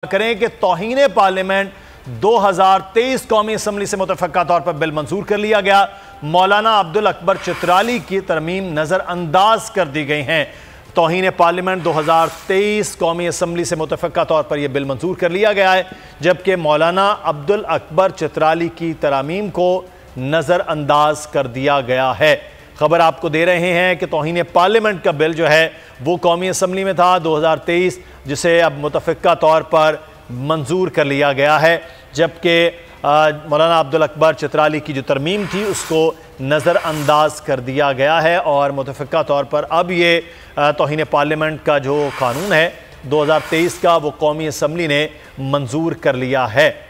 करें कि तौहीन पार्लियामेंट 2023 कौमी असम्बली से मुतफ़क्का तौर पर बिल मंजूर कर लिया गया। मौलाना अब्दुल अकबर चित्राली की तरमीम नज़रअंदाज कर दी गई हैं। तौहीन पार्लियामेंट 2023 कौमी असम्बली से मुतफ़क्का तौर पर यह बिल मंजूर कर लिया गया है, जबकि मौलाना अब्दुल अकबर चित्राली की तरमीम को नज़रअंदाज कर दिया गया है। खबर आपको दे रहे हैं कि तौहीन पार्लियामेंट का बिल जो है वो कौमी असम्बली में था 2023, जिसे अब मुतफ़क्का तौर पर मंजूर कर लिया गया है, जबकि मौलाना अब्दुल अकबर चित्राली की जो तरमीम थी उसको नज़रअंदाज कर दिया गया है और मुतफ़क्का तौर पर अब ये तौहीन पार्लियामेंट का जो कानून है 2023 का वो कौमी असम्बली ने मंजूर कर लिया है।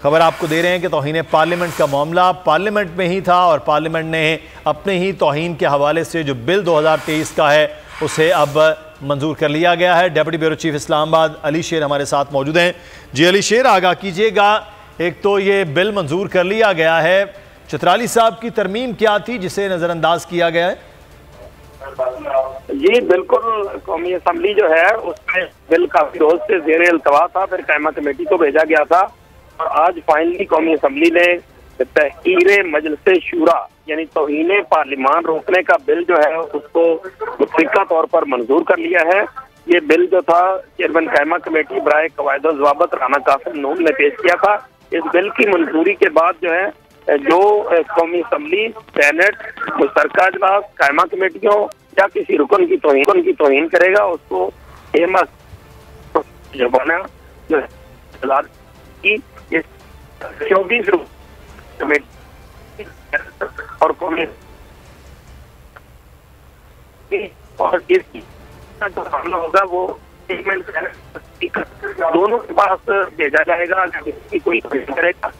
खबर आपको दे रहे हैं कि तौहीन पार्लियामेंट का मामला पार्लियामेंट में ही था और पार्लियामेंट ने अपने ही तौहीन के हवाले से जो बिल 2023 का है उसे अब मंजूर कर लिया गया है। Deputy bureau chief Islamabad Ali शेर हमारे साथ मौजूद हैं। जी अली शेर, आगाह कीजिएगा, एक तो ये बिल मंजूर कर लिया गया है, चित्राली साहब की तरमीम क्या थी जिसे नज़रअंदाज किया गया है? जी बिल्कुल, कौमी असम्बली जो है उसमें बिल काफी रोज से ज़ेरे इल्तवा था, फिर कायमा कमेटी को भेजा गया था और आज फाइनली कौमी असम्बली ने तहरीर मजलिस शूरा यानी तौहीन पार्लिमान रोकने का बिल जो है उसको मुतफ़क्का तौर पर मंजूर कर लिया है। ये बिल जो था चेयरमैन कायमा कमेटी बराए कवायद और ज़वाबत राना कासिम नून ने पेश किया था। इस बिल की मंजूरी के बाद जो है जो कौमी असम्बली, सेनेट, मुश्तरका इजलास, कायमा कमेटियों या किसी रुकन की तौहीन करेगा उसको जुर्माना जो है की 24 और और इसकी जो मामला होगा वो दोनों के पास भेजा जाएगा, अगर कोई करेगा।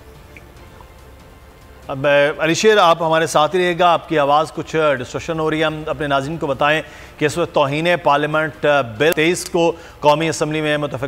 अब अली शेर, आप हमारे साथ ही रहेगा, आपकी आवाज़ कुछ डिस्ट्रक्शन हो रही है। हम अपने नाज़रीन को बताएं कि इस वक्त तौहीन पार्लियामेंट बिल 23 को कौमी असम्बली में मुतफ़क्का